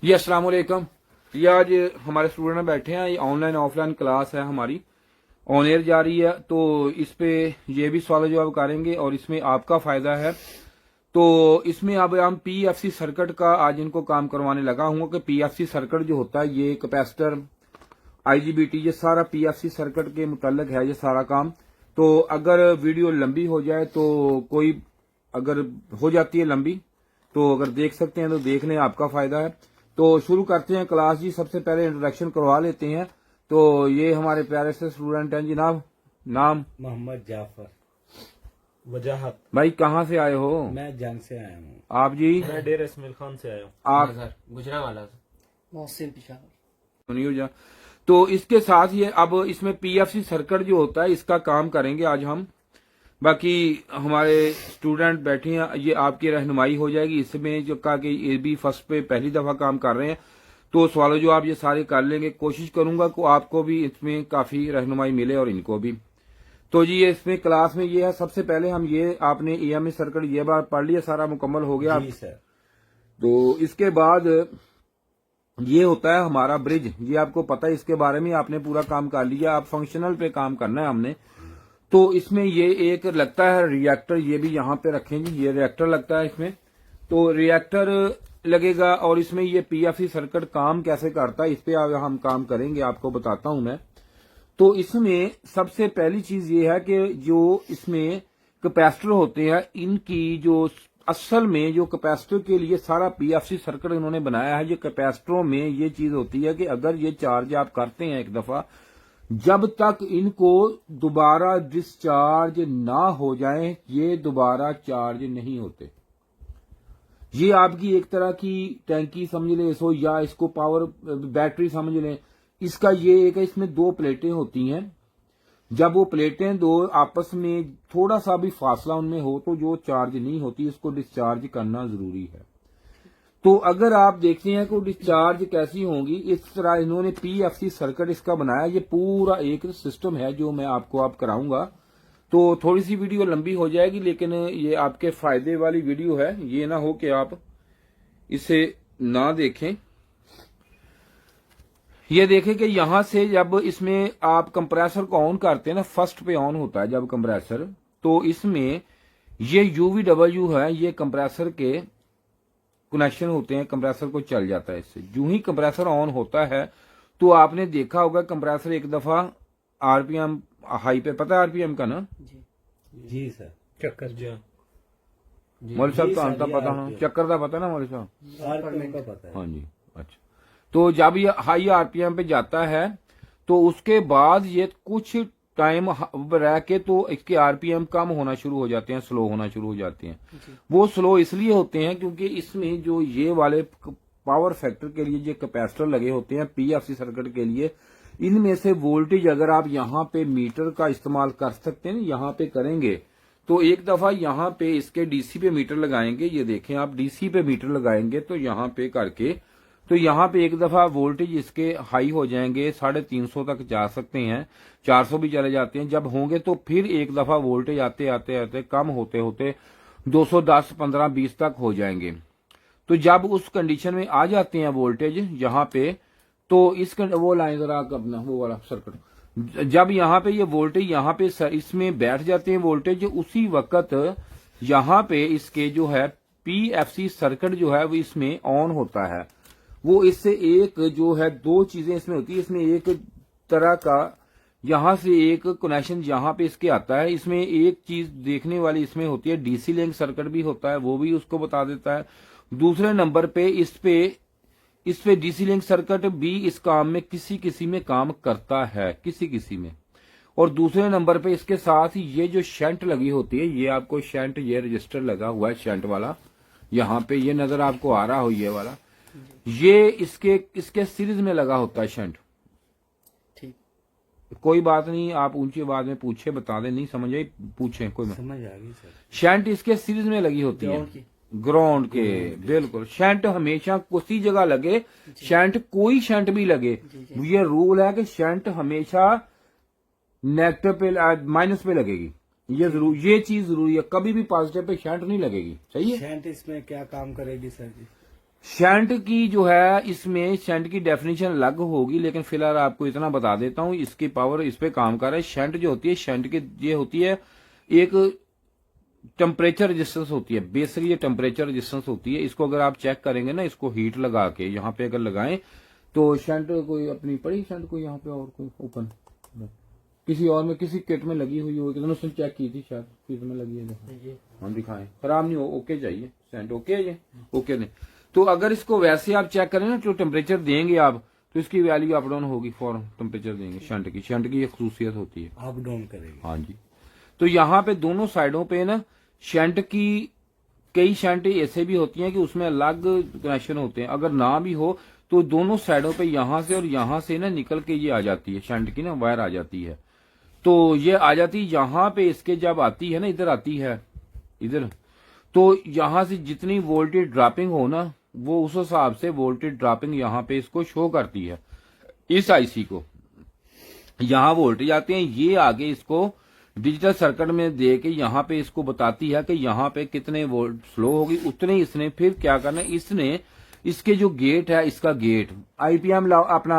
जी अस्सलाम वालेकुम। ये आज हमारे स्टूडेंट बैठे हैं, ये ऑनलाइन ऑफलाइन क्लास है हमारी, ऑन एयर जा रही है। तो इस पे ये भी सवाल जवाब करेंगे और इसमें आपका फायदा है। तो इसमें अब हम पीएफसी सर्किट का आज इनको काम करवाने लगा हूँ कि पीएफसी सर्किट जो होता है ये कैपेसिटर आईजीबीटी ये सारा पीएफसी सर्किट के मुतल्लिक है ये सारा काम। तो अगर वीडियो लंबी हो जाए तो कोई अगर हो जाती है लंबी तो अगर देख सकते हैं तो देख लें, आपका फायदा है। तो शुरू करते हैं क्लास जी। सबसे पहले इंट्रोडक्शन करवा लेते हैं। तो ये हमारे प्यारे से स्टूडेंट हैं जनाब। नाम? मोहम्मद जाफर। वजाहत। भाई कहाँ से आए हो? मैं जंग से आया हूँ। आप जी? मैं डेर इसमाइल खान से आया हूँ। आप? गुजरावाला से। मोहसिन पिशावर। नहीं हो जा। तो इसके साथ ये अब इसमें पीएफसी सर्किट जो होता है इसका काम करेंगे आज हम। बाकी हमारे स्टूडेंट बैठे हैं, ये आपकी रहनुमाई हो जाएगी इसमें जो कहा कि ये भी फर्स्ट पे पहली दफा काम कर रहे हैं तो सवालों जो आप ये सारे कर लेंगे। कोशिश करूंगा कि आपको भी इसमें काफी रहनुमाई मिले और इनको भी। तो जी ये इसमें क्लास में ये है, सबसे पहले हम ये आपने ईएमएस सर्किट ये बार पढ़ लिया, सारा मुकम्मल हो गया जी सर। तो इसके बाद ये होता है हमारा ब्रिज। ये आपको पता है, इसके बारे में आपने पूरा काम कर लिया। अब फंक्शनल पे काम करना है हमने। तो इसमें ये एक लगता है रिएक्टर, ये भी यहाँ पे रखेंगे, ये रिएक्टर लगता है इसमें। तो रिएक्टर लगेगा और इसमें ये पीएफसी सर्किट काम कैसे करता है इस पे हम काम करेंगे, आपको बताता हूं मैं। तो इसमें सबसे पहली चीज ये है कि जो इसमें कैपेसिटर होते हैं इनकी जो असल में जो कैपेसिटर के लिए सारा पीएफसी सर्किट इन्होंने बनाया है, ये कैपेसिटरों में ये चीज होती है कि अगर ये चार्ज आप करते हैं एक दफा, जब तक इनको दोबारा डिस्चार्ज ना हो जाए ये दोबारा चार्ज नहीं होते। ये आपकी एक तरह की टैंकी समझ लें इसको, या इसको पावर बैटरी समझ लें। इसका ये एक है, इसमें दो प्लेटें होती हैं। जब वो प्लेटें दो आपस में थोड़ा सा भी फासला उनमें हो तो जो चार्ज नहीं होती इसको डिस्चार्ज करना जरूरी है। तो अगर आप देखते हैं कि डिस्चार्ज कैसी होंगी, इस तरह इन्होंने पीएफसी सर्किट इसका बनाया। ये पूरा एक सिस्टम है जो मैं आपको आप कराऊंगा। तो थोड़ी सी वीडियो लंबी हो जाएगी लेकिन ये आपके फायदे वाली वीडियो है, ये ना हो कि आप इसे ना देखें। ये देखें कि यहां से जब इसमें आप कंप्रेसर को ऑन करते हैं ना, फर्स्ट पे ऑन होता है जब कंप्रेसर, तो इसमें ये यूवीडब्ल्यू है, ये कंप्रेसर के कनेक्शन होते हैं, कंप्रेसर को चल जाता है इससे। जो ही कंप्रेसर ऑन होता है तो आपने देखा होगा कंप्रेसर एक दफा आरपीएम हाई पे, पता है आरपीएम का ना? जी सर। चक्कर जी मौलवी साहब तो सर, आंता ये पता ना, RPM चक्कर का पता ना मौलवी साहब? आरपीएम का पता है। हाँ जी, अच्छा। तो जब ये हाई आरपीएम पे जाता है तो उसके बाद ये कुछ टाइम रह के तो इसके आरपीएम कम होना शुरू हो जाते हैं, स्लो होना शुरू हो जाते हैं। वो स्लो इसलिए होते हैं क्योंकि इसमें जो ये वाले पावर फैक्टर के लिए जो कैपेसिटर लगे होते हैं पीएफसी सर्किट के लिए, इनमें से वोल्टेज अगर आप यहाँ पे मीटर का इस्तेमाल कर सकते हैं, यहाँ पे करेंगे तो एक दफा यहाँ पे इसके डीसी पे मीटर लगाएंगे। ये देखें आप, डीसी पे मीटर लगाएंगे तो यहाँ पे करके तो यहाँ पे एक दफा वोल्टेज इसके हाई हो जाएंगे, 350 तक जा सकते हैं, 400 भी चले जाते हैं। जब होंगे तो फिर एक दफा वोल्टेज आते आते आते कम होते होते 210, 15, 20 तक हो जाएंगे। तो जब उस कंडीशन में आ जाते हैं वोल्टेज यहाँ पे, तो इस वो लाइन जरा अपना वो वाला सर्किट, जब यहाँ पे ये वोल्टेज यहाँ पे इसमें बैठ जाते हैं वोल्टेज, उसी वक्त यहाँ पे इसके जो है पीएफसी सर्किट जो है वो इसमें ऑन होता है। वो इससे एक जो है दो चीजें इसमें होती है। इसमें एक तरह का यहां से एक कनेक्शन यहाँ पे इसके आता है। इसमें एक चीज देखने वाली इसमें होती है, डीसी लिंक सर्किट भी होता है, वो भी उसको बता देता है। दूसरे नंबर पे इस पे डीसी लिंक सर्किट भी इस काम में किसी में काम करता है, किसी में। और दूसरे नंबर पे इसके साथ ही ये जो शंट लगी होती है, ये आपको शंट, ये रजिस्टर लगा हुआ है शंट वाला, यहाँ पे ये नजर आपको आ रहा हो ये वाला, ये इसके सीरीज में लगा होता है शंट। ठीक, कोई बात नहीं, आप ऊंची आवाज में पूछे, बता दें, नहीं समझ आई पूछे कोई समझ आ गई सर। शंट इसके सीरीज में लगी होती है ग्राउंड के, बिल्कुल। शंट हमेशा उसी जगह लगे, शंट कोई शंट भी लगे। ये रूल है कि शंट हमेशा नेगेटिव पे माइनस पे लगेगी, ये चीज जरूरी है। कभी भी पॉजिटिव पे शंट नहीं लगेगी। सही है? शंट इसमें क्या काम करेगी सर जी? शंट की जो है, इसमें शंट की डेफिनेशन अलग होगी, लेकिन फिलहाल आपको इतना बता देता हूं, इसकी पावर इस पे काम कर रहा है। शंट जो होती है, शंट की ये होती है एक टेम्परेचर रेजिस्टेंस होती है, बेसिक ये टेम्परेचर रेजिस्टेंस होती है। इसको अगर आप चेक करेंगे ना, इसको हीट लगा के यहाँ पे अगर लगाएं तो शंट कोई अपनी पड़ी शंट को यहाँ पे और कोई ओपन किसी और में किसी किट में लगी हुई होगी, तो उसने चेक की थी शायद किट में लगी है, हम दिखाएं, खराब नहीं हो, ओके चाहिए शंट, ओके है ये, ओके नहीं। तो अगर इसको वैसे आप चेक करें ना, जो टेम्परेचर देंगे आप, तो इसकी वैल्यू अप डाउन होगी, फॉर टेम्परेचर देंगे शंट की ये खसूसियत होती है, अप डाउन करेगी। हाँ जी। तो यहाँ पे दोनों साइडों पे ना शंट की, कई शंट ऐसे भी होती हैं कि उसमें अलग कनेक्शन होते हैं, अगर ना भी हो तो दोनों साइडों पे यहाँ से और यहाँ से ना निकल के ये आ जाती है, शंट की ना वायर आ जाती है। तो ये आ जाती है यहाँ पे, इसके जब आती है ना, इधर आती है इधर, तो यहाँ से जितनी वोल्टेज ड्रॉपिंग हो ना, वो उस हिसाब से वोल्टेज ड्रॉपिंग यहाँ पे इसको शो करती है, इस आईसी को। यहाँ वोल्टेज आते हैं, ये आगे इसको डिजिटल सर्किट में दे के यहाँ पे इसको बताती है कि यहाँ पे कितने वोल्ट फ्लो होगी, उतने इसने फिर क्या करना है, इसने इसके जो गेट है, इसका गेट आईपीएम अपना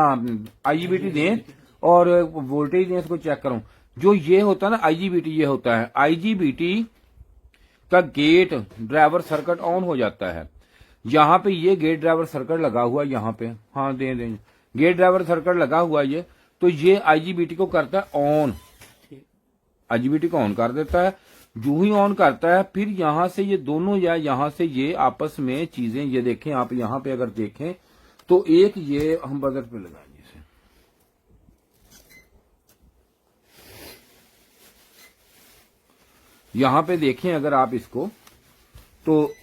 आईजीबीटी दें और वोल्टेज दें, इसको चेक करूं। जो ये होता है ना आईजीबीटी, ये होता है आईजीबीटी का गेट ड्राइवर सर्किट ऑन हो जाता है। यहाँ पे ये गेट ड्राइवर सर्किट लगा हुआ है, यहाँ पे, हाँ दें गेट ड्राइवर सर्किट लगा हुआ है ये, तो ये आईजीबीटी को करता है ऑन, आईजीबीटी को ऑन कर देता है। जो ही ऑन करता है, फिर यहां से ये दोनों या यहां से ये आपस में चीजें, ये देखें आप यहां पे अगर देखें तो एक ये हम बजर पे लगाएंगे इसे, यहां पे देखें अगर आप इसको, तो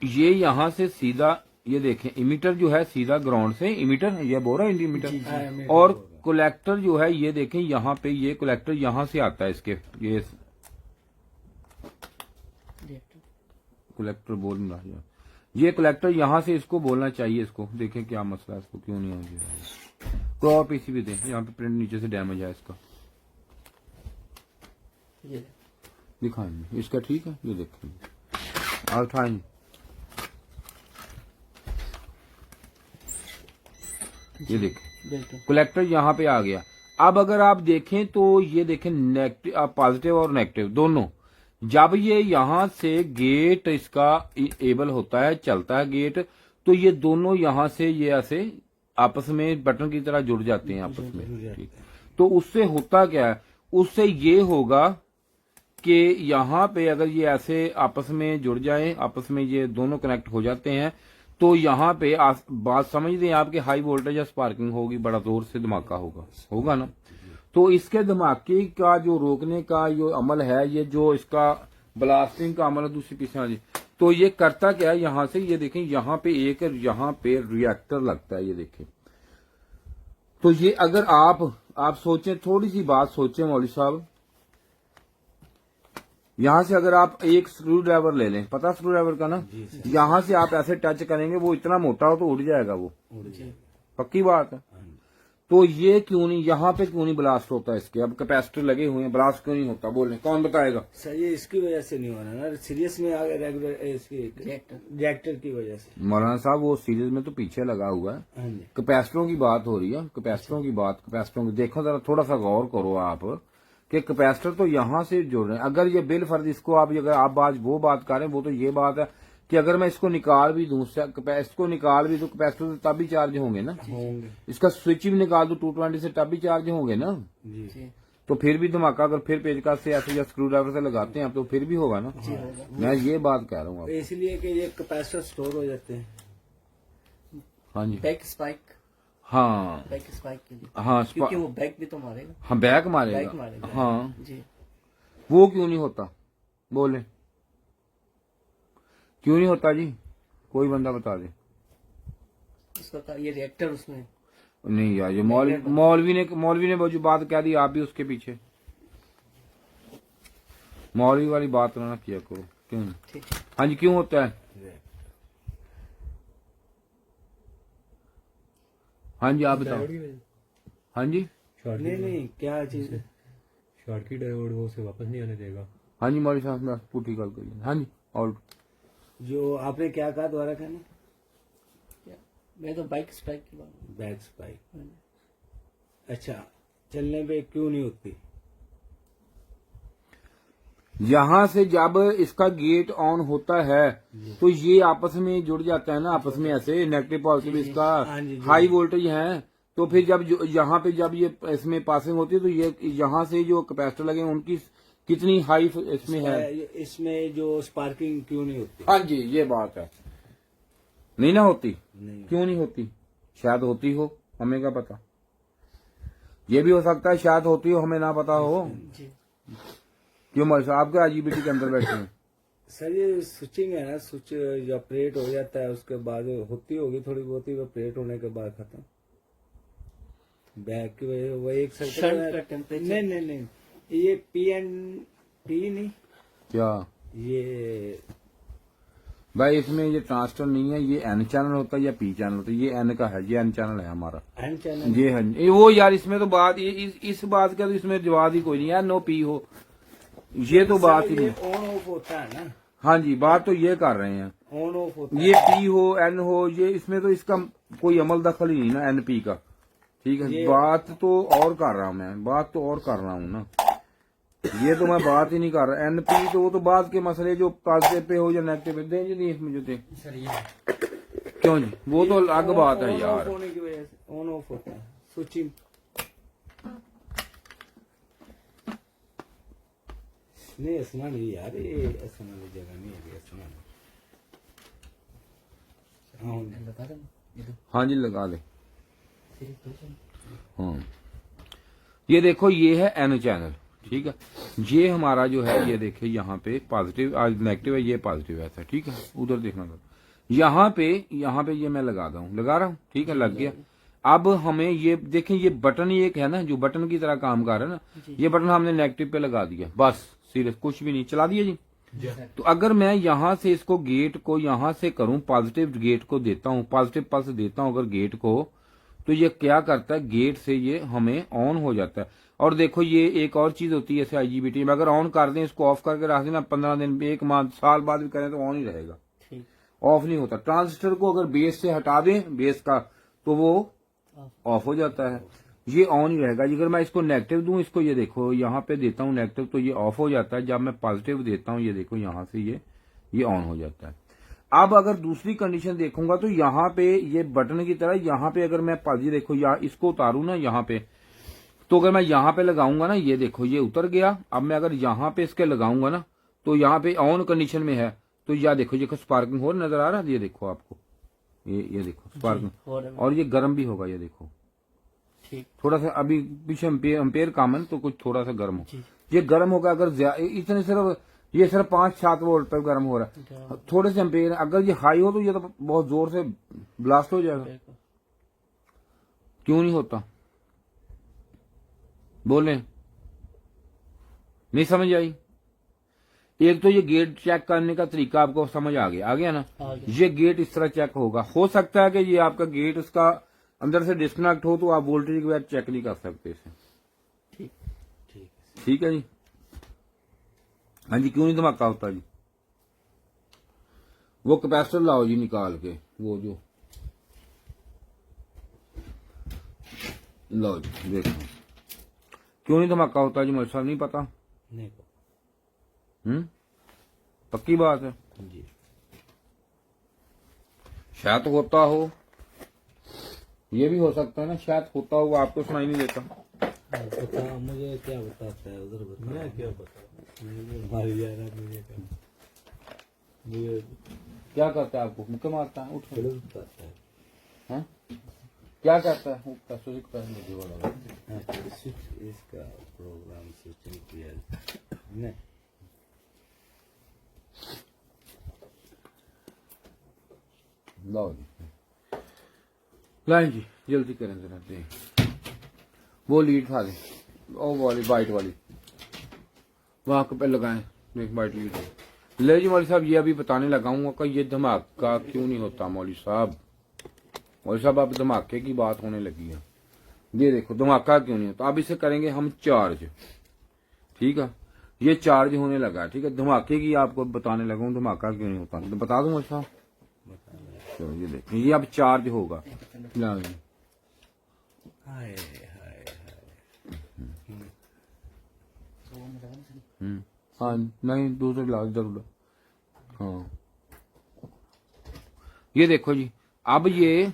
ये यहां से सीधा, ये देखें इमीटर जो है सीधा ग्राउंड से, इमीटर ये बोल रहा है इमीटर, और कलेक्टर जो है ये देखें यहाँ पे, ये कलेक्टर यहाँ से आता है इसके, ये कलेक्टर बोल रहा है, ये कलेक्टर यहाँ से इसको बोलना चाहिए, इसको देखें क्या मसला है, इसको क्यों नहीं हो रहा। क्रॉप पीसी भी दें, यहाँ पे प्रिंट नीचे से डैमेज है इसका, दिखाएंगे इसका, ठीक है ये देखेंगे और उठाएंगे, ये देखें कलेक्टर यहाँ पे आ गया। अब अगर आप देखें तो ये देखें नेगेटिव, पॉजिटिव और नेगेटिव दोनों, जब ये यहां से गेट इसका एबल होता है, चलता है गेट, तो ये दोनों यहां से ये ऐसे आपस में बटन की तरह जुड़ जाते हैं आपस में, ठीक। तो उससे होता क्या है, उससे ये होगा कि यहाँ पे अगर ये ऐसे आपस में जुड़ जाएं, आपस में ये दोनों कनेक्ट हो जाते हैं, तो यहाँ पे बात समझ दें आपके हाई वोल्टेज या स्पार्किंग होगी, बड़ा जोर से धमाका होगा ना। तो इसके धमाके का जो रोकने का जो अमल है, ये जो इसका ब्लास्टिंग का अमल है, दूसरी पीछे तो ये करता क्या है, यहाँ से ये देखें, यहाँ पे एक, यहाँ पे रिएक्टर लगता है, ये देखें। तो ये अगर आप सोचें, थोड़ी सी बात सोचें मौलवी साहब, यहां से अगर आप एक स्क्रू ड्राइवर ले लें, पता स्क्रू ड्राइवर का ना, यहां से आप ऐसे टच करेंगे, वो इतना मोटा हो तो उड़ जाएगा, वो पक्की बात है। तो ये क्यों नहीं, यहाँ पे क्यों नहीं ब्लास्ट होता इसके, अब कैपेसिटर लगे हुए हैं, ब्लास्ट क्यों नहीं होता, बोले कौन बताएगा। सर ये इसकी वजह से नहीं हो रहा ना, सीरियस में आ गया रेगुलर, इसकी रिएक्टर की वजह से। मौलाना साहब वो सीरीज में तो पीछे लगा हुआ है, कैपेसिटरों की बात हो रही है, कैपेसिटरों की बात, कैपेसिटरों की देखो जरा, थोड़ा सा गौर करो आप कि कैपेसिटर तो यहाँ से जुड़ रहे हैं। अगर ये बिल फर्ज इसको आप, अगर आप आज वो बात करें, वो तो ये बात है कि अगर मैं इसको निकाल भी दूं, इसको निकाल भी दूं, कैपेसिटर तब भी चार्ज होंगे ना, इसका स्विच भी निकाल दूं 220 से तब भी चार्ज होंगे ना जी। तो फिर भी धमाका अगर फिर पेचकस से ऐसे या स्क्रू ड्राइवर से लगाते हैं तो फिर भी होगा ना। मैं ये बात कह रहा हूँ, इसलिए कि ये कैपेसिटर स्टोर हो जाते हैं। हाँ जी, बैक स्पाइक, हाँ बैक स्पाइक के लिए, हाँ, क्योंकि वो बैक भी तो मारेगा। हाँ बैक बैक मारेगा, मारेगा हाँ जी। वो क्यों नहीं होता, बोले क्यों नहीं होता जी, कोई बंदा बता दे। उसका ये रिएक्टर उसमें नहीं यार, ये मौलवी ने वो जो बात कह दी, आप भी उसके पीछे मौलवी वाली बात ना किया करो, क्यों नहीं। ठीक। हाँ जी, क्यों होता है, हाँ जी आप बताओ। हाँ जी, नहीं क्या चीज है, शॉर्ट की डायोड वो उसे वापस नहीं आने देगा। हाँ जी मौलवी साहब, पूठी गल करिए। हाँ जी, और जो आपने क्या कहा, दोबारा कहना। मैं तो बाइक स्पाइक की बात बैक स्पाइक। अच्छा, चलने पे क्यों नहीं होती? यहां से जब इसका गेट ऑन होता है तो ये आपस में जुड़ जाता है ना, आपस में ऐसे नेगेटिव पॉजिटिव इसका हाँ जी, जी। हाई वोल्टेज है। तो फिर जब यहाँ पे जब ये इसमें पासिंग होती है तो ये यहाँ से जो कैपेसिटर लगे हैं, उनकी कितनी हाई इसमें है। इसमें जो स्पार्किंग क्यों नहीं होती? हाँ जी, ये बात है। नहीं ना होती? नहीं। क्यों नहीं होती? शायद होती हो, हमें क्या पता। ये भी हो सकता है शायद होती हो, हमें ना पता हो। जी। क्यों मौलवी साहब आपके आईजीबीटी के अंदर बैठे हैं? सर ये स्विचिंग है ना, स्विच जब ऑपरेट हो जाता है उसके बाद होती होगी थोड़ी बहुत ही, ऑपरेट होने के बाद खत्म। बैक की वजह वो एक शंट सर्किट का टेम्परेचर। नहीं नहीं नहीं, ये पी नहीं, क्या ये भाई इसमें ये ट्रांसफर नहीं है, ये एन चैनल होता है या पी चैनल होता है। ये एन का है, ये एन चैनल है हमारा। एन चैनल। ये है ये वो यार, इसमें तो बात इस बात का तो इसमें जवाब ही कोई नहीं है। नो पी हो, ये तो बात ही नहीं। ऑन ऑफ होता है ना? हाँ जी, बात तो ये कर रहे हैं। ऑन ऑफ होता ये है। पी हो एन हो, ये इसमें तो इसका कोई अमल दखल ही नहीं ना, एन पी का। ठीक है, ये- बात तो और कर रहा हूं मैं, बात तो और कर रहा हूं ना। ये तो मैं बात ही नहीं कर रहा। एनपी तो वो तो बात के मसले जो पॉजिटिव पे हो या नेगेटिव पे दें जी, नहीं इसमें जो थे। सर ये क्यों जी, वो तो अलग बात है ऑन यार। ऑफ होने की वजह से ऑन ऑफ होता है स्विचिंग। नहीं ऐसा नहीं यार, ये ऐसा वाली जगह नहीं है, ऐसा नहीं। हाँ लगा देना ये तो हाँ जी, लगा ले। फिर तो हाँ, ये देखो, ये है एन चैनल। ठीक है, ये हमारा जो है, ये देखिए यहाँ पे पॉजिटिव, आज नेगेटिव है, ये पॉजिटिव है ऐसा। ठीक है, उधर देखना था। यहाँ पे ये मैं लगा रहा हूँ। ठीक है, लग गया। अब हमें ये देखें, ये बटन ही एक है ना जो बटन की तरह काम कर रहा है ना, ये बटन हमने नेगेटिव पे लगा दिया, बस सीरियस कुछ भी नहीं, चला दिया जी। तो अगर मैं यहाँ से इसको गेट को यहाँ से करूं, पॉजिटिव गेट को देता हूँ, पॉजिटिव पल्स देता हूँ अगर गेट को, तो ये क्या करता है, गेट से ये हमें ऑन हो जाता है। और देखो, ये एक और चीज होती है ऐसे आईजीबीटी में, अगर ऑन कर दें, इसको ऑफ करके रख देना 15 दिन, 1 माह, साल बाद भी करें तो ऑन ही रहेगा, ठीक ऑफ नहीं होता। ट्रांजिस्टर को अगर बेस से हटा दें, बेस का, तो वो ऑफ हो जाता है, ये ऑन ही रहेगा। अगर मैं इसको नेगेटिव दूं, इसको ये देखो यहाँ पे देता हूँ नेगेटिव, तो ये ऑफ हो जाता है। जब मैं पॉजिटिव देता हूँ, ये देखो यहाँ से ये ऑन हो जाता है। अब अगर दूसरी कंडीशन देखूंगा तो यहाँ पे ये बटन की तरह, यहाँ पे अगर मैं पॉजिटिव, देखो यहाँ इसको उतारू ना यहाँ पे, तो अगर मैं यहाँ पे लगाऊंगा ना, ये देखो ये उतर गया। अब मैं अगर यहाँ पे इसके लगाऊंगा ना, तो यहाँ पे ऑन कंडीशन में है, तो यह देखो ये स्पार्किंग हो नजर आ रहा है, ये देखो आपको, ये देखो स्पार्किंग, हो रहा है। और ये गर्म भी होगा, ये देखो ठीक थोड़ा सा अभी पीछे अम्पेयर कम है तो कुछ थोड़ा सा गर्म हो, जी। ये गर्म होगा। अगर इतने सिर्फ ये सिर्फ 5-7 वोल्ट पर गर्म हो रहा है, थोड़े से अम्पेयर, अगर ये हाई हो तो ये तो बहुत जोर से ब्लास्ट हो जाएगा। बिल्कुल। क्यों नहीं होता, बोले, नहीं समझ आई? एक तो ये गेट चेक करने का तरीका आपको समझ आ गया ना। आ गया। ये गेट इस तरह चेक होगा। हो सकता है कि ये आपका गेट उसका अंदर से डिस्कनेक्ट हो, तो आप वोल्टेज के बाद चेक नहीं कर सकते इसे। ठीक ठीक ठीक है जी। हाँ जी, क्यों नहीं धमाका होता जी? वो कैपेसिटर लाओ जी निकाल के, वो जो लो जी, देखो क्यों नहीं धमाका होता जी? मुझे साहब नहीं पता। नहीं पक्की बात है, जी। शायद होता हो, ये भी हो सकता है ना, शायद होता हो, आपको सुनाई नहीं देता। बता, मुझे क्या बताता है उधर, बता। मैं क्या बता, मारी जा रहा है मुझे, मुझे क्या करता है आपको? मुक्के मारता है? उठ गलत बताता है। हाँ? क्या करता है? उठता सुजिक पर मुझे बोला। हाँ, स्विच इसका प्रोग्राम स्विचिंग किया नहीं। लाओ जी, लाइन जी, जल्दी करें जरा दे। वो लीड था दे, ओ वाली वाइट वाली, वहां पे लगाएं, देख वाइट लीड है। ले जी मौलवी साहब, ये अभी बताने लगाऊंगा कि ये धमाका क्यों नहीं होता। मौलवी साहब अब धमाके की बात होने लगी है। ये देखो धमाका क्यों नहीं होता। अब इसे करेंगे हम चार्ज। ठीक है, ये चार्ज होने लगा। ठीक है, धमाके की आपको बताने लगा हूं, धमाका क्यों नहीं होता, तो बता दूं मौलवी साहब। चलो ये देखो, ये अब चार्ज होगा। ला ये। हाय हाय हाँ नहीं दूसरे ला इधर। हाँ ये देखो जी, अब ये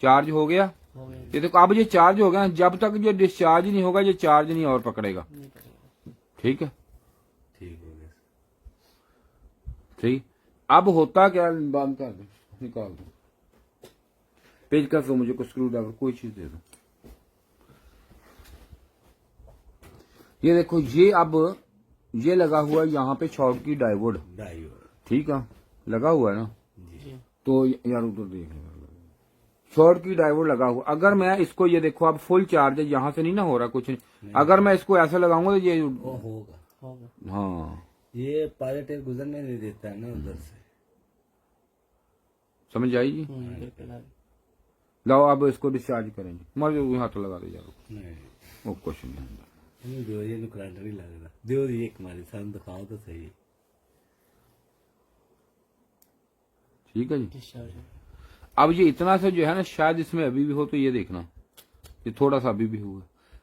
चार्ज हो गया। हो गया। ये देखो अब ये चार्ज हो गया। जब तक ये डिस्चार्ज नहीं होगा ये चार्ज नहीं और पकड़ेगा। नहीं पड़ेगा। ठीक है, ठीक हो गया। ठीक। अब होता क्या, बंद कर दो, निकाल दो पेज कर दो, मुझे को स्क्रू ड्राइवर कोई चीज दे दो। ये देखो ये अब ये लगा हुआ है यहाँ पे शॉर्ट की डायोड। ठीक है, लगा हुआ है ना। जी। तो यार उधर देख शॉर्ट की डायोड लगा हुआ। अगर मैं इसको, ये देखो अब फुल चार्ज है, यहाँ से नहीं ना हो रहा कुछ नहीं। अगर मैं इसको ऐसे लगाऊंगा तो ये वो होगा। होगा। हाँ ये पॉजिटिव गुजरने नहीं देता है ना उधर से। समझ आएगी। इधर पे ला। लाओ अब इसको डिस्चार्ज करेंगे। मर जाओ, हाथ लगा दे यार, नहीं वो कुछ नहीं होता। नहीं, जो ये करंट नहीं लग रहा। दो ये हमारे साथ दिखाओ तो सही। ठीक है जी। डिस्चार्ज। अब ये इतना सा जो है ना, शायद इसमें अभी भी हो, तो ये देखना ये थोड़ा सा अभी भी हुआ।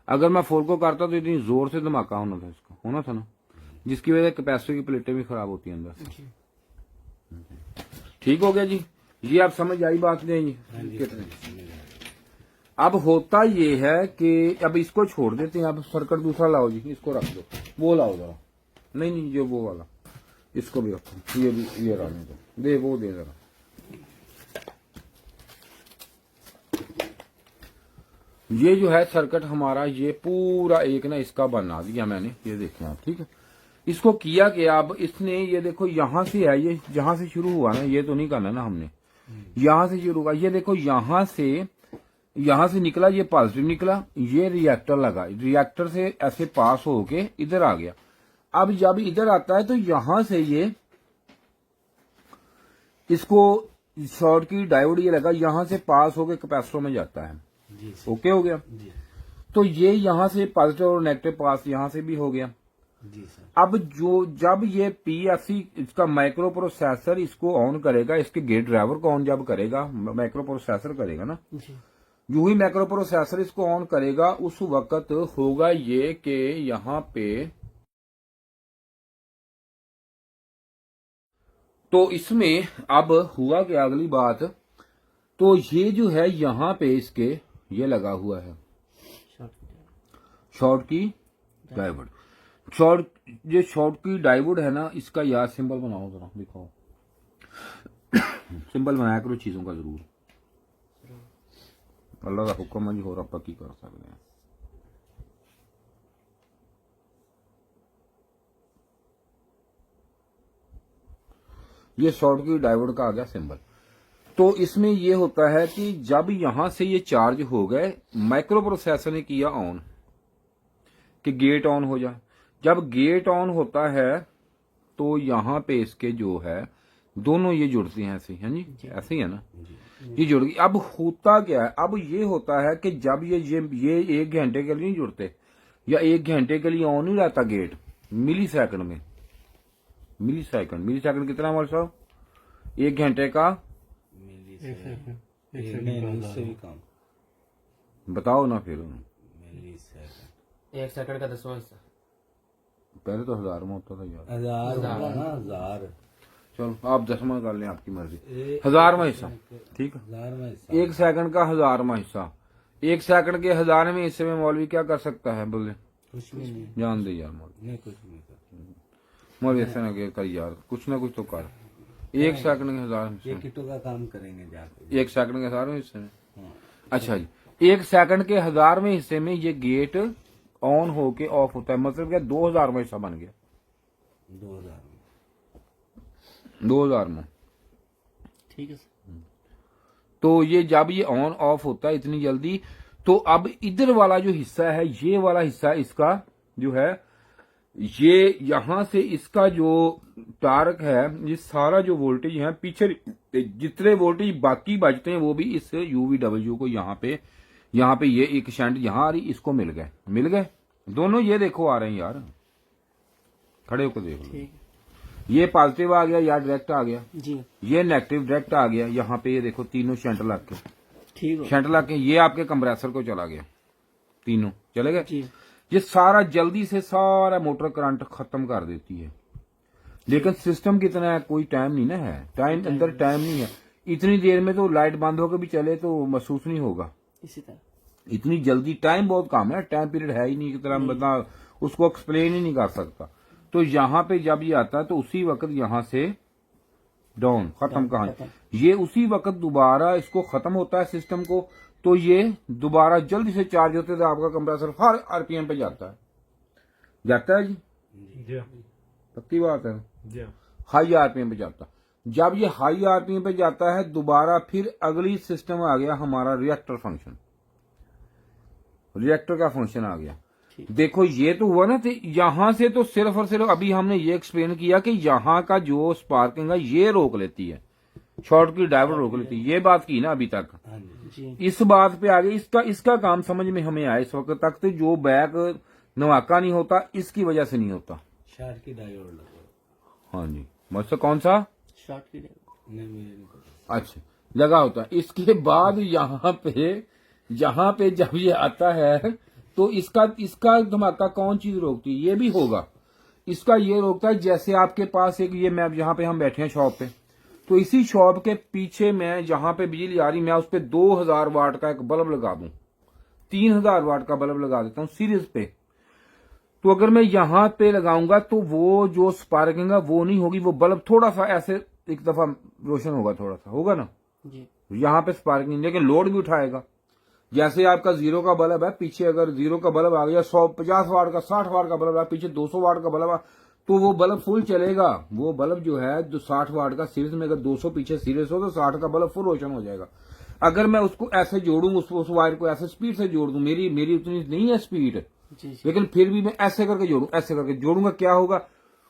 अगर मैं फोर को करता तो इतनी जोर से धमाका होना था, इसका होना था ना, जिसकी वजह से कैपेसिटर की प्लेटें भी खराब होती हैं अंदर से। जी। ठीक हो गया जी, ये आप समझ आई बात नहीं कितने। अब होता ये है कि अब इसको छोड़ देते हैं। अब सर्किट दूसरा लाओ जी, इसको रख दो। वो लाओ जरा, नहीं नहीं जो वो वाला, इसको भी रखो। ये भी ये रहने दो, दे वो दे जरा। ये जो है सर्किट हमारा, ये पूरा एक ना इसका बना दिया मैंने, ये देखें आप। ठीक है, इसको किया कि अब इसने, ये देखो यहाँ से है, ये जहां से शुरू हुआ ना, ये तो नहीं करना ना हमने, यहां से शुरू हुआ। ये देखो यहां से निकला, ये पॉजिटिव निकला, ये रिएक्टर लगा, रिएक्टर से ऐसे पास होके इधर आ गया। अब जब इधर आता है तो यहां से ये इसको शॉर्ट की डायोड ये लगा, यहां से पास होके कैपेसिटर में जाता है। जी ओके हो गया। जी तो ये यहां से पॉजिटिव और नेगेटिव पास यहां से भी हो गया। जी सर। अब जब ये पीएससी इसका माइक्रो प्रोसेसर इसको ऑन करेगा, इसके गेट ड्राइवर को ऑन जब करेगा, माइक्रो प्रोसेसर करेगा ना, जी। जो ही माइक्रो प्रोसेसर इसको ऑन करेगा उस वक्त होगा ये कि यहां पे, तो इसमें अब हुआ क्या अगली बात, तो ये जो है यहां पे इसके ये लगा हुआ है शॉर्ट की डायोड। ये शॉर्ट की डायोड है ना, इसका यार सिंबल बनाओ जरा, दिखाओ। सिंबल बनाया करो चीजों का जरूर, अल्लाह का हुक्म है जी, हो रहा की कर सकते हैं। ये शॉर्ट की डायोड का आ गया सिंबल। तो इसमें ये होता है कि जब यहां से ये चार्ज हो गए, माइक्रो प्रोसेसर ने किया ऑन कि गेट ऑन हो जाए। जब गेट ऑन होता है तो यहां पे इसके जो है दोनों ये जुड़ती हैं ऐसे, हैं जी, ऐसे ही है ना, ये जुड़ गई। अब होता क्या है, अब ये होता है कि जब ये 1 घंटे के लिए नहीं जुड़ते, या 1 घंटे के लिए ऑन नहीं रहता गेट, मिली सेकंड में, मिली सेकंड कितना हमारे साहब, 1 घंटे का उससे भी कम। बताओ ना फिर। मिली सेकंड। 1 सेकंड का 10वां हिस्सा। पहले तो 1000 में होता था यार। 1000 होगा ना, 1000। चलो आप 10वां कर लें, आपकी मर्जी। 1000वां हिस्सा, ठीक है। 1000वां हिस्सा। 1 सेकंड का 1000वां हिस्सा। 1 सेकंड के 1000वें हिस्से में मौलवी क्या कर सकता है, बोले कुछ भी नहीं। जान दे यार मौलवी, नहीं कुछ नहीं कर। मौलवी ऐसे ना कर यार, कुछ ना कुछ तो कर। 1 सेकंड के 1000 ये किटो का काम करेंगे जाके। 1 सेकंड के 1000वें हिस्से में। हाँ। अच्छा जी, 1 सेकंड के 1000वें हिस्से में ये गेट ऑन होके ऑफ होता है, मतलब क्या 2000वां हिस्सा बन गया। 2000 में ठीक है सर। तो ये जब ये ऑन ऑफ होता है इतनी जल्दी, तो अब इधर वाला जो हिस्सा है, ये वाला हिस्सा इसका जो है, ये यहां से इसका जो टार्क है, ये सारा जो वोल्टेज है पीछे जितने वोल्टेज बाकी बचते हैं वो भी इस यूवीडब्ल्यू को यहाँ पे ये एक शंट यहाँ आ रही, इसको मिल गए दोनों। ये देखो आ रहे हैं यार, खड़े होकर देख लो। ठीक ये पॉजिटिव आ गया या डायरेक्ट आ गया, जी ये नेगेटिव डायरेक्ट आ गया। यहाँ पे ये देखो तीनों शंट लग के, ठीक हो शंट लग के ये आपके कंप्रेसर को चला गया, तीनों चले गए। जी ये सारा जल्दी से सारा मोटर करंट खत्म कर देती है। लेकिन सिस्टम कितना है, कोई टाइम नहीं ना है, टाइम अंदर टाइम नहीं है। इतनी देर में तो लाइट बंद होकर भी चले तो महसूस नहीं होगा। इसी तरह इतनी जल्दी टाइम बहुत कम है, टाइम पीरियड है ही नहीं की तरह, बंदा उसको एक्सप्लेन ही नहीं कर सकता। तो यहाँ पे जब ये आता है तो उसी वक्त यहाँ से डाउन खत्म कहानी, ये उसी वक्त दोबारा इसको खत्म होता है सिस्टम को, तो ये दोबारा जल्दी से चार्ज होते थे। आपका कंप्रेसर हर आरपीएम पे जाता है जी, जी पक्की बात है, जी हाई आरपीएम पे जाता है। जब ये हाई आरपीएम पे जाता है दोबारा फिर अगली सिस्टम आ गया हमारा रिएक्टर फंक्शन, रिएक्टर का फंक्शन आ गया। देखो ये तो हुआ ना, तो यहां से तो सिर्फ और सिर्फ अभी हमने ये एक्सप्लेन किया कि यहाँ का जो स्पार्किंग है ये रोक लेती है, शॉर्ट की डाइवर्ट रोक लेती है, ये बात की ना अभी तक। हाँ जी। जी इस बात पे आगे इसका काम समझ में हमें आया इस वक्त तक, तो जो बैक नवाका नहीं होता इसकी वजह से नहीं होता। शार्ट की डायोड लगा। हाँ जी, मुझसे कौन सा? शॉर्ट की डेट नहीं मुझे नहीं पता। अच्छा, लगा होता है। इसके बाद यहाँ पे जब ये आता है तो इसका धमाका कौन चीज रोकती है? ये भी होगा, इसका ये रोकता है। जैसे आपके पास एक ये मैं यहाँ पे हम बैठे हैं शॉप पे, तो इसी शॉप के पीछे मैं जहां पे बिजली आ रही मैं उस पे 2000 वाट का एक बल्ब लगा दूं, 3000 वाट का बल्ब लगा देता हूं सीरीज पे। तो अगर मैं यहां पे लगाऊंगा तो वो जो स्पार्किंग है वो नहीं होगी, वो बल्ब थोड़ा सा ऐसे एक दफा रोशन होगा, थोड़ा सा होगा ना, जी यहां पे स्पार्किंग, लेकिन लोड भी उठाएगा। जैसे आपका जीरो का बल्ब है, पीछे अगर जीरो का बल्ब आ गया 150 वाट का 60 वाट का बल्ब है, पीछे 200 वाट का बल्ब है, तो वो बल्ब फुल चलेगा। वो बल्ब जो है जो 60 वाट का सीरीज में, अगर 200 पीछे सीरीज हो तो 60 का बल्ब फुल रोशन हो जाएगा। अगर मैं उसको ऐसे जोड़ूं, उस वायर को ऐसे स्पीड से जोड़ दूं, मेरी उतनी नहीं है स्पीड, जी जी लेकिन फिर भी मैं ऐसे करके जोड़ूं, ऐसे करके जोड़ूंगा, क्या होगा,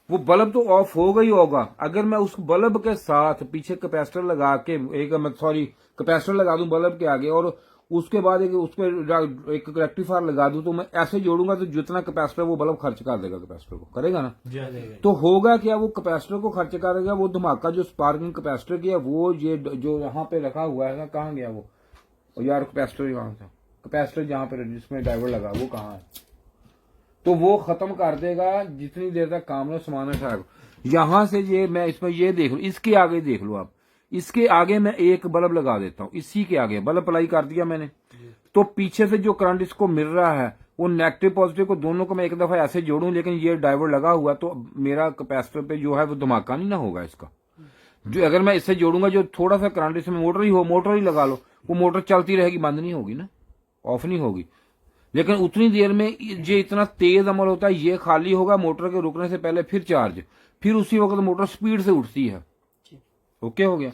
वो बल्ब तो ऑफ होगा ही होगा। अगर मैं उस बल्ब के साथ पीछे कैपेसिटर लगा के कैपेसिटर लगा दूं बल्ब के आगे, और उसके बाद उस पर एक रेक्टिफायर लगा दूं, तो मैं ऐसे जोड़ूंगा तो जितना कैपेसिटर वो बल्ब खर्च कर देगा, कैपेसिटर को करेगा ना, तो होगा क्या, वो कैपेसिटर को खर्च करेगा। वो धमाका जो स्पार्किंग कैपेसिटर की है वो ये जो यहाँ पे रखा हुआ है, कहाँ गया वो यार कैपेसिटर, कहाँ था कैपेसिटर जहाँ पे जिसमें ड्राइवर लगा वो कहाँ है, तो वो खत्म कर देगा जितनी देर तक काम में सामान उठाएगा। यहां से ये मैं इसमें ये देख लू, इसके आगे देख लो आप, इसके आगे मैं एक बल्ब लगा देता हूं, इसी के आगे बल्ब अप्लाई कर दिया मैंने, तो पीछे से जो करंट इसको मिल रहा है वो नेगेटिव पॉजिटिव को दोनों को मैं एक दफा ऐसे जोड़ूं, लेकिन ये डाइवर्ट लगा हुआ तो मेरा कैपेसिटर पे जो है वो धमाका नहीं ना होगा इसका। जो अगर मैं इससे जोड़ूंगा जो थोड़ा सा करंट, इसमें मोटर ही लगा लो, वो मोटर चलती रहेगी, बंद नहीं होगी ना, ऑफ नहीं होगी। लेकिन उतनी देर में ये इतना तेज अमल होता है, ये खाली होगा मोटर के रुकने से पहले, फिर चार्ज, फिर उसी वक्त मोटर स्पीड से उठती है। ओके हो गया।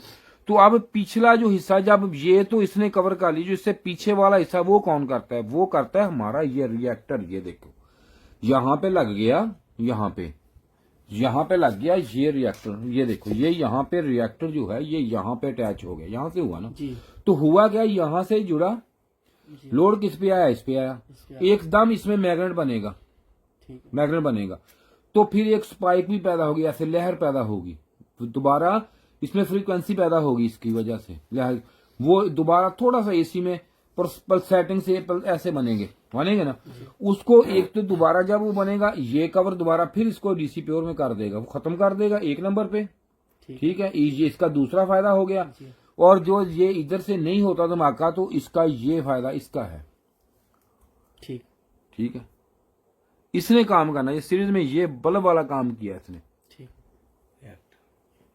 तो अब पिछला जो हिस्सा जब ये तो इसने कवर कर ली, जो इससे पीछे वाला हिस्सा वो कौन करता है? वो करता है हमारा ये रिएक्टर। ये देखो यहां पे लग गया, यहां पे लग गया ये रिएक्टर, ये देखो ये यहां पे रिएक्टर जो है ये यहां पे अटैच हो गया, यहां से हुआ ना जी तो हुआ क्या, यहां से जुड़ा, लोड किस पे आया? इस पे आया, एकदम इसमें मैग्नेट बनेगा, ठीक है मैग्नेट बनेगा, तो फिर एक स्पाइक भी पैदा होगी, ऐसे लहर पैदा होगी, दोबारा इसमें फ्रीक्वेंसी पैदा होगी, इसकी वजह से लहर, वो दोबारा थोड़ा सा एसी में पल्सेटिंग से ऐसे बनेंगे ना, उसको एक तो दोबारा जब वो बनेगा ये कवर दोबारा फिर इसको डीसी प्योर में कर देगा, वो खत्म कर देगा एक नंबर पे, ठीक है। ये इसका दूसरा फायदा हो गया। और जो ये इधर से नहीं होता धमाका तो इसका ये फायदा इसका है, ठीक है। इसने काम करना, ये सीरीज में ये बल्ब वाला काम किया इसने,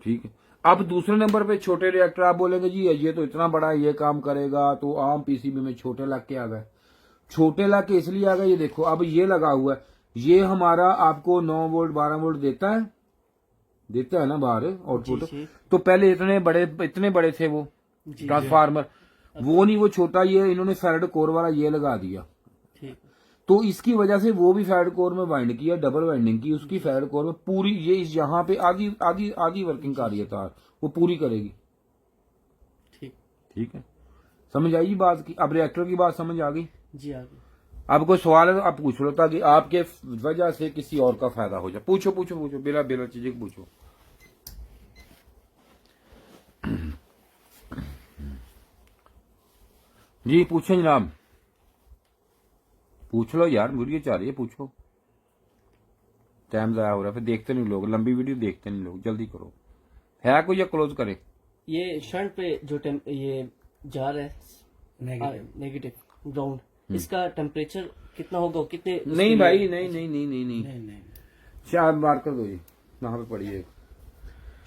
ठीक है। अब दूसरे नंबर पे छोटे रिएक्टर, आप बोलेंगे जी ये तो इतना बड़ा ये काम करेगा, तो आम पीसीबी में छोटे लग के आ गए। छोटे लग के इसलिए आ गए, ये देखो अब ये लगा हुआ है, ये हमारा आपको 9 वोल्ट 12 वोल्ट देता है ना बाहर आउटपुट। तो पहले इतने बड़े थे वो ट्रांसफार्मर, वो नहीं, वो छोटा, ये इन्होंने फैराडे कोर वाला ये लगा दिया, तो इसकी वजह से वो भी फैराडे कोर में वाइंड किया, डबल वाइंडिंग की उसकी फैराडे कोर में पूरी, ये इस यहाँ पे आधी वर्किंग कर रही है तार, वो पूरी करेगी, ठीक है। समझ आई बात की? अब रिएक्टर की बात समझ आ गई जी, आगे अब कोई सवाल है तो आप पूछ लो, ताकि आपके वजह से किसी और का फायदा हो जाए। पूछो बिला चीजें पूछो। जी पूछें जनाब, पूछ लो यार, वीडियो चाह रही है, पूछो। टाइम जाया हो रहा है, फिर देखते नहीं लोग, लंबी वीडियो देखते नहीं लोग, जल्दी करो। है कोई या क्लोज करे? ये शंट पे जो ये जा रहा है नेगेटिव ग्राउंड, इसका टेम्परेचर कितना होगा, कितने? नहीं भाई, नहीं नहीं नहीं नहीं नहीं, नहीं शायद मार कर दो जी, वहां पे पड़िए।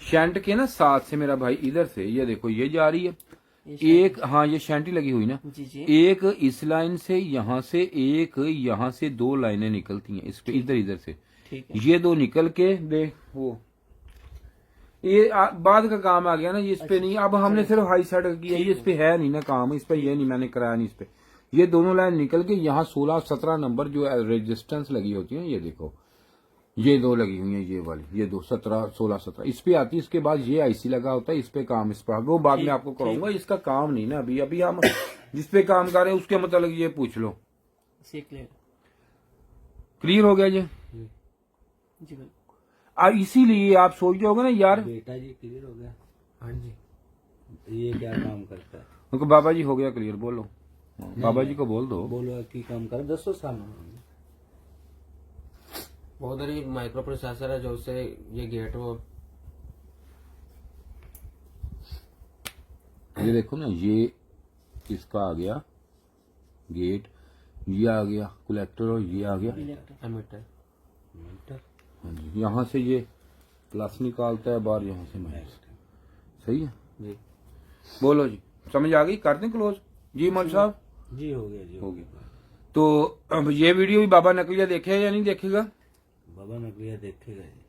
शंट के ना साथ से मेरा भाई इधर से, ये देखो ये जा रही है एक, हाँ ये शंट ही लगी हुई ना, जी जी, एक इस लाइन से यहाँ से, एक यहाँ से, 2 लाइनें निकलती हैं इस पे, इधर इधर से, ठीक है। ये 2 निकल के देख वो ये बाद का काम आ गया ना, ये इस पे नहीं, अब हमने सिर्फ हाई साइड किया, ये इस पे है नहीं ना काम, इस पे ये नहीं, मैंने कराया नहीं इस पे। ये दोनों लाइन निकल के यहाँ 16-17 नंबर जो रेजिस्टेंस लगी होती है, ये देखो ये 2 लगी हुई है, ये वाली, ये 2 17 16-17 इस पे आती है। इसके बाद ये आईसी लगा होता है, इस पे काम, इस पर वो बाद में आपको कराऊंगा, इसका काम नहीं ना अभी। अभी हम जिस पे काम कर रहे हैं उसके मतलब ये पूछ लो। क्लियर हो गया जी? जी बिल्कुल। इसीलिए आप सोच रहे होगे ना यार, बेटा जी क्लियर हो गया? हाँ जी। ये क्या काम करता है? उनको बाबा जी हो गया क्लियर, बोलो बाबा जी को बोल दो। बोलो की काम कर, 10 साल वो उधर ही माइक्रो प्रोसेसर है जो उससे ये गेट वो ये देखो ना, ये इसका आ गया गेट, ये आ गया कलेक्टर और ये आ गया एमिटर। हाँ जी, यहाँ से ये प्लस निकालता है बाहर, यहाँ से माइनस। सही है जी, बोलो जी, समझ आ गई? कर दें क्लोज जी मौल साहब? जी हो गया जी, हो गया। तो अब ये वीडियो भी बाबा नकलिया देखेगा या नहीं देखेगा? बाबा नकलिया देखेगा जी।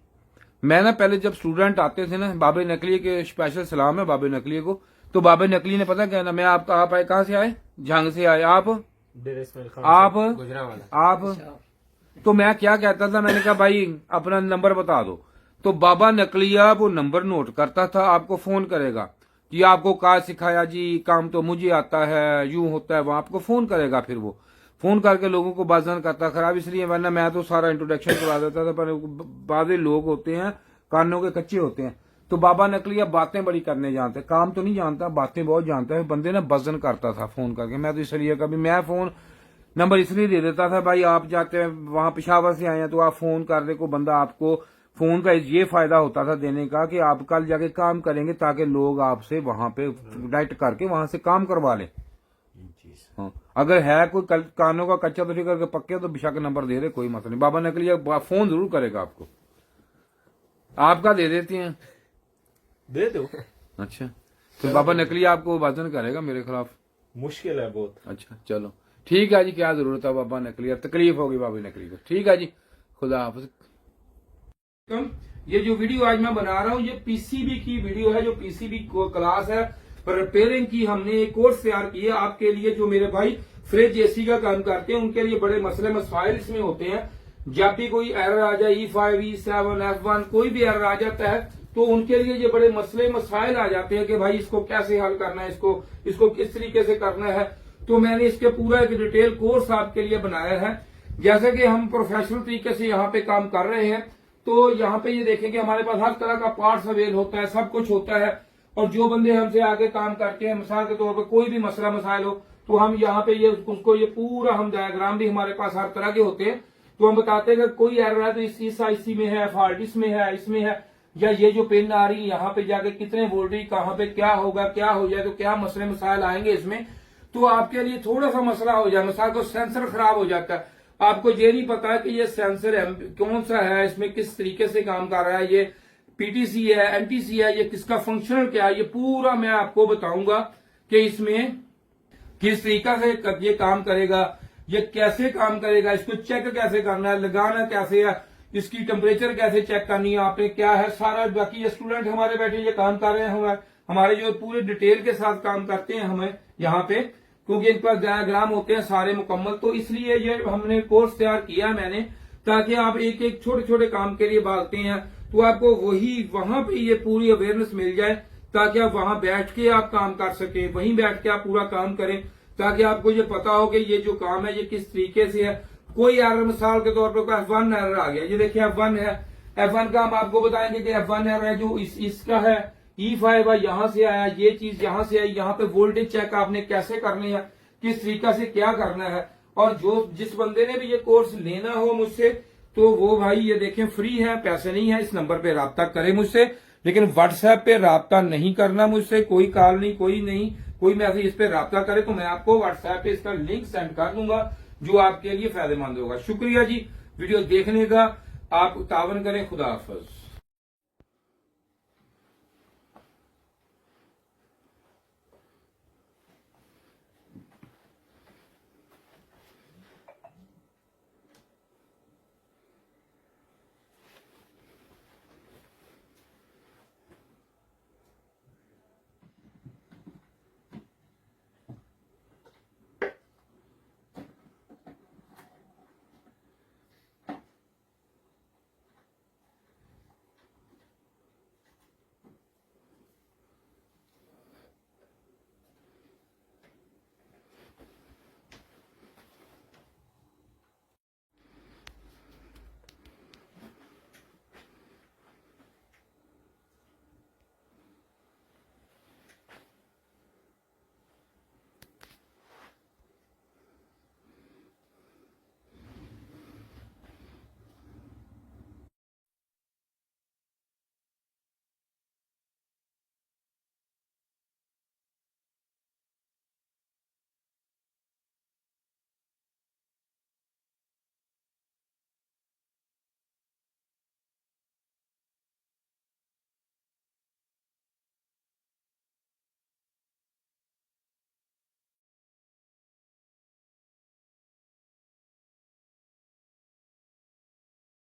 मैं ना पहले जब स्टूडेंट आते थे ना, बाबा नकलिया के स्पेशल सलाम है बाबा नकलिया को, तो बाबा नकली ने पता क्या ना, मैं आपका आप आए कहाँ से आए? झंग से आए। आप गुजरावाला। आप तो मैं क्या कहता था, मैंने कहा भाई अपना नंबर बता दो, तो बाबा नकलिया वो नंबर नोट करता था, आपको फोन करेगा कि आपको क्या सिखाया जी, काम तो मुझे आता है, यूं होता है, वो आपको फोन करेगा। फिर वो फोन करके लोगों को बाजन करता खराब, इसलिए वरना मैं तो सारा इंट्रोडक्शन करवा देता था, पर बादे लोग होते हैं कानों के कच्चे होते हैं। तो बाबा नकलिया बातें बड़ी करने जानते, काम तो नहीं जानता, बातें बहुत जानता है। बंदे ने बजन करता था फोन करके, मैं तो इसलिए कभी मैं फोन नंबर इसलिए दे देता था, भाई आप जाते हैं वहां पेशावर से आए हैं तो आप फोन कर दे, को बंदा आपको फोन का ये फायदा होता था देने का कि आप कल जाके काम करेंगे, ताकि लोग आपसे वहां पे डायरेक्ट करके वहां से काम करवा लें। हाँ, अगर है कोई कानों का कच्चा तो ठीक करके पक्के तो बेशक नंबर दे दे, कोई मसला नहीं। बाबा नकलिया फोन जरूर करेगा आपको, आपका दे देते हैं, दे दो। अच्छा तो बाबा नकलिया आपको वजन करेगा मेरे खिलाफ, मुश्किल है बहुत। अच्छा चलो ठीक है जी, क्या जरूरत है बाबा नकलिया, तकलीफ होगी बाबा नकली को। ठीक है जी, खुदा हाफिज। ये जो वीडियो आज मैं बना रहा हूँ ये पीसीबी की वीडियो है, जो पीसीबी क्लास है रिपेयरिंग की। हमने एक कोर्स तैयार किया आपके लिए, जो मेरे भाई फ्रिज एसी का काम करते हैं उनके लिए बड़े मसले मसाइल इसमें होते हैं। जब भी कोई एरर आ जाए, E5, E7, F1 कोई भी एरर आ जाता है तो उनके लिए ये बड़े मसले मसाइल आ जाते हैं कि भाई इसको कैसे हल करना है, इसको किस तरीके से करना है। तो मैंने इसके पूरा एक डिटेल कोर्स आपके लिए बनाया है। जैसे कि हम प्रोफेशनल तरीके से यहाँ पे काम कर रहे हैं, तो यहाँ पे ये देखेंगे हमारे पास हर तरह का पार्ट्स अवेल होता है, सब कुछ होता है। और जो बंदे हमसे आगे काम करते हैं, मिसाल के तौर पर कोई भी मसला मसाइल हो तो हम यहाँ पे ये उसको ये पूरा हम डायग्राम भी हमारे पास हर तरह के होते हैं, तो हम बताते हैं कि कोई एरर है तो इस आईसी में है, फॉल्ट इसमें है, इसमें है, या ये जो पिन आ रही है यहाँ पे जाके कितने वोल्टेज कहाँ पे क्या होगा, क्या हो जाए, तो क्या मसले मसाइल आएंगे इसमें। तो आपके लिए थोड़ा सा मसला हो जाए, मिसाल को सेंसर खराब हो जाता है, आपको ये नहीं पता है कि ये सेंसर कौन सा है, इसमें किस तरीके से काम कर रहा है, ये पीटीसी है, एनटीसी है, ये किसका फंक्शनल क्या है, ये पूरा मैं आपको बताऊंगा कि इसमें किस तरीका से ये काम करेगा, ये कैसे काम करेगा, इसको चेक कैसे करना है, लगाना कैसे है, इसकी टेम्परेचर कैसे चेक करनी है आपने, क्या है सारा। बाकी ये स्टूडेंट हमारे बैठे ये काम कर रहे हैं, हमारे जो पूरे डिटेल के साथ काम करते हैं हमें यहाँ पे, क्योंकि इन पर डायग्राम होते हैं सारे मुकम्मल। तो इसलिए ये हमने कोर्स तैयार किया मैंने, ताकि आप एक एक छोटे छोटे काम के लिए भागते हैं तो आपको वही वहां पे ये पूरी अवेयरनेस मिल जाए, ताकि आप वहां बैठ के आप काम कर सके, वहीं बैठ के आप पूरा काम करें, ताकि आपको ये पता हो कि ये जो काम है ये किस तरीके से है। कोई एरर मिसाल के तौर पर F1 एरर आ गया, ये देखिए F1 है, F1 का हम आपको बताएंगे कि F1 एरर है जो इसका है, E5 है, यहां से आया, ये चीज यहां से आई, यहाँ पे वोल्टेज चेक आपने कैसे करनी है किस तरीका से क्या करना है। और जो जिस बंदे ने भी ये कोर्स लेना हो मुझसे तो वो भाई ये देखें फ्री है, पैसे नहीं है। इस नंबर पे राब्ता करे मुझसे, लेकिन व्हाट्सएप पे राब्ता नहीं करना मुझसे, कोई कॉल नहीं, कोई मैसेज। इस पे राब्ता करे तो मैं आपको व्हाट्सएप पे इसका लिंक सेंड कर दूंगा जो आपके लिए फायदेमंद होगा। शुक्रिया जी वीडियो देखने का, आप तावन करें। खुदा हाफिज।